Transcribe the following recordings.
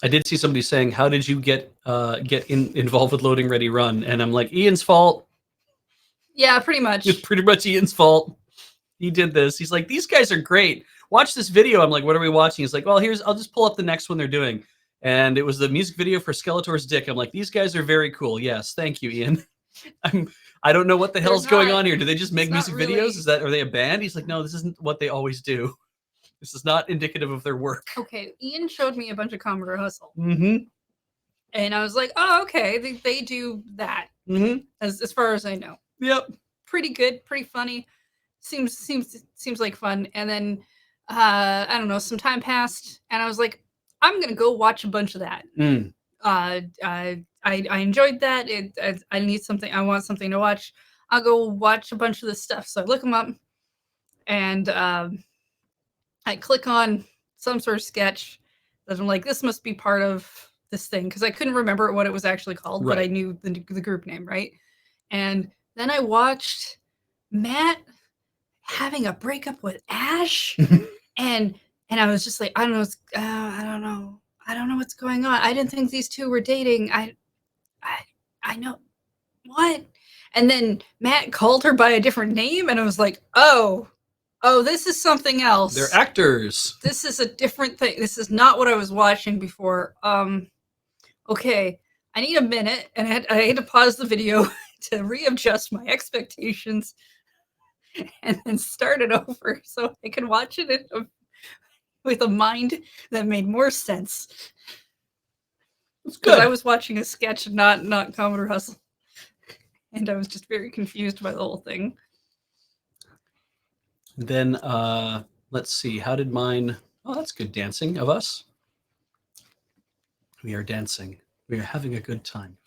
I did see somebody saying, "How did you get involved with Loading Ready Run?" And I'm like, Ian's fault. Yeah, pretty much. It's pretty much Ian's fault. He did this. He's like, these guys are great. Watch this video. I'm like, what are we watching? He's like, well, I'll just pull up the next one they're doing. And it was the music video for Skeletor's Dick. I'm like, these guys are very cool. Yes, thank you, Ian. I don't know what the hell's going on here. Do they just make music videos? Are they a band? He's like, no, this isn't what they always do. This is not indicative of their work. Okay, Ian showed me a bunch of Commodore Hustle. Mm-hmm. And I was like, oh, okay, they do that. Mm-hmm. As far as I know. Yep. Pretty good, pretty funny. Seems like fun. And then I don't know, some time passed, and I was like, I'm gonna go watch a bunch of that. I enjoyed that. I need something. I want something to watch. I'll go watch a bunch of this stuff. So I look them up, and I click on some sort of sketch that I'm like, this must be part of this thing, because I couldn't remember what it was actually called, but I knew the group name, right? And then I watched Matt having a breakup with Ash, and I was just like, I don't know what's going on. I didn't think these two were dating. I know what. And then Matt called her by a different name, and I was like, oh, this is something else. They're actors. This is a different thing. This is not what I was watching before. Okay, I need a minute, and I had to pause the video to readjust my expectations and then start it over so I could watch it with a mind that made more sense. Because I was watching a sketch, not Commodore Hustle. And I was just very confused by the whole thing. Then, let's see. How did mine... Oh, that's good dancing of us. We are dancing. We are having a good time.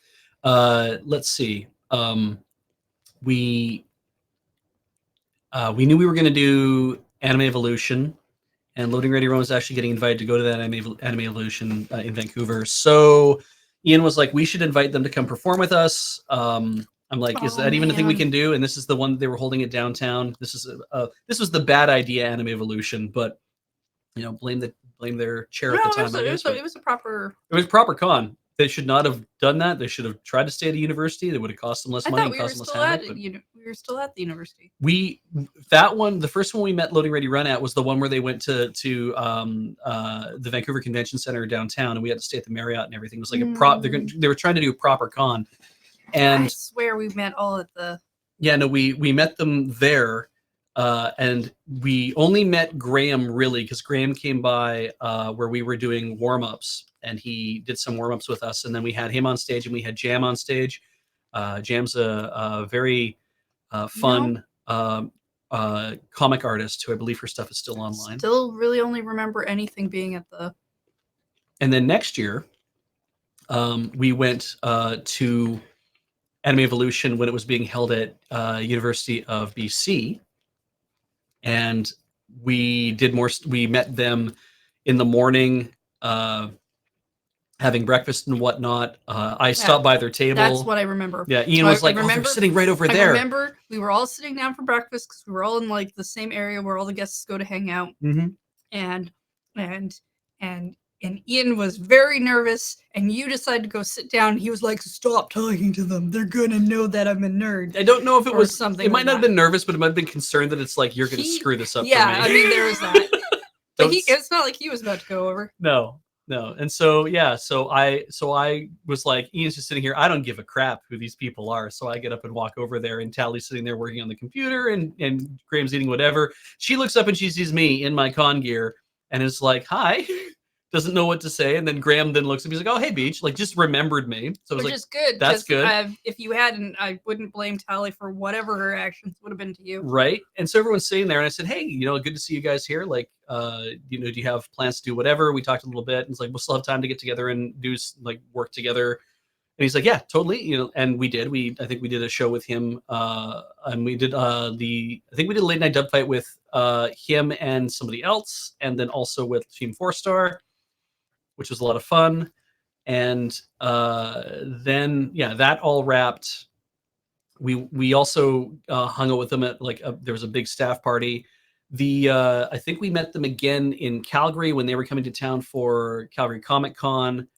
Let's see. We knew we were going to do Anime Evolution, and Loading Ready Run was actually getting invited to go to that Anime Evolution in Vancouver. So Ian was like, we should invite them to come perform with us. I'm like, is that even a thing we can do? And this is the one they were holding it downtown. This was the bad idea, Anime Evolution, but blame their chair at the time. It was a proper con. They should not have done that. They should have tried to stay at a university. That would have cost them less money. We were still at the university. The first one we met Loading Ready Run at was the one where they went to the Vancouver Convention Center downtown, and we had to stay at the Marriott and everything. It was like a prop. They were trying to do a proper con, and I swear we met all at the. Yeah, no, we met them there, and we only met Graham really because Graham came by where we were doing warm-ups. And he did some warm-ups with us, and then we had him on stage, and we had Jam on stage. Jam's a very fun comic artist who I believe her stuff is still online. Still really only remember anything being at the... And then next year, we went to Anime Evolution when it was being held at University of BC. And we met them in the morning, having breakfast and whatnot. I stopped by their table. That's what I remember. Yeah, Ian was like, they're sitting right over there. I remember we were all sitting down for breakfast because we were all in like the same area where all the guests go to hang out. Mm-hmm. And Ian was very nervous, and you decided to go sit down. He was like, stop talking to them. They're going to know that I'm a nerd. I don't know if it was something. It might not have been nervous, but it might have been concerned that it's like, you're going to screw this up for me. Yeah, I mean, there was that. But it's not like he was about to go over. No. And so, yeah, so I was like, Ian's just sitting here. I don't give a crap who these people are. So I get up and walk over there, and Tally's sitting there working on the computer, and Graham's eating whatever. She looks up and she sees me in my con gear and is like, hi. Doesn't know what to say. And then Graham then looks at me, he's like, oh, hey, Beej. Like, just remembered me. So I was Which like, is good. That's good. If you hadn't, I wouldn't blame Tally for whatever her actions would have been to you. Right. And so everyone's sitting there, and I said, hey, good to see you guys here. Like, do you have plans to do whatever? We talked a little bit, and it's like, we'll still have time to get together and do like work together. And he's like, yeah, totally. And we did. I think we did a show with him. And we did I think we did a late night dub fight with him and somebody else, and then also with Team 4-Star, which was a lot of fun. And then, yeah, that all wrapped. We also hung out with them at there was a big staff party I think we met them again in Calgary when they were coming to town for Calgary Comic Con.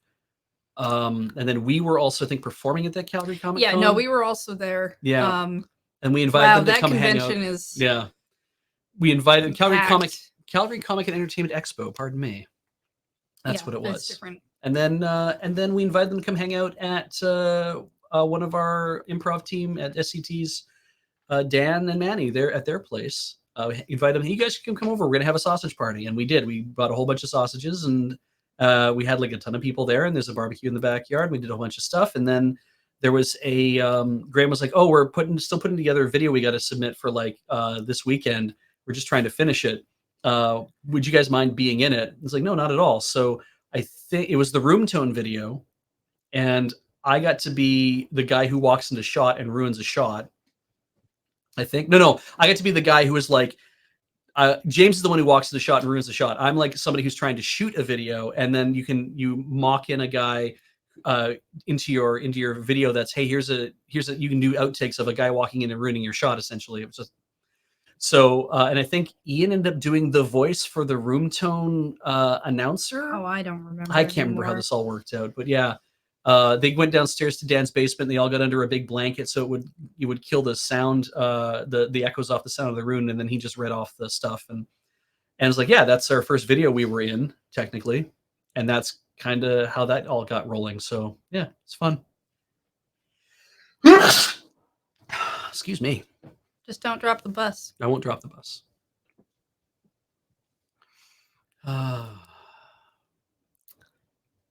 And then we were also, I think, performing at that Calgary Comic Con. Yeah, no, we were also there. Yeah. And we invited them to come hang out. That convention is yeah. We invited Calgary packed. Comic and Entertainment Expo, pardon me. That's what it was. That's different. And then we invited them to come hang out at one of our improv team at SCT's, Dan and Manny, there at their place. Invite them. Hey, you guys can come over. We're gonna have a sausage party, and we did. We bought a whole bunch of sausages, and we had like a ton of people there. And there's a barbecue in the backyard. We did a whole bunch of stuff, and then there was a Graham was like, "Oh, we're still putting together a video we got to submit for like this weekend. We're just trying to finish it. Would you guys mind being in it?" It's like, "No, not at all." So I think it was the room tone video, and I got to be the guy who walks into shot and ruins a shot. I think no, I get to be the guy who is like, James is the one who walks into the shot and ruins the shot. I'm like somebody who's trying to shoot a video, and then you mock in a guy into your video that's, hey, here's a you can do outtakes of a guy walking in and ruining your shot. Essentially, it was just so. And I think Ian ended up doing the voice for the room tone announcer. Oh, I don't remember. I can't remember how this all worked out, but yeah. They went downstairs to Dan's basement. And they all got under a big blanket, so it would kill the sound, the echoes off the sound of the room. And then he just read off the stuff, and it's like, yeah, that's our first video we were in technically, and that's kind of how that all got rolling. So yeah, it's fun. Excuse me. Just don't drop the bus. I won't drop the bus.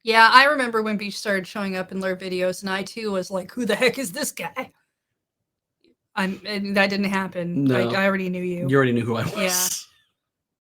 Yeah, I remember when Beej started showing up in their videos, and I too was like, "Who the heck is this guy?" And that didn't happen. No. I already knew you. You already knew who I was. Yeah.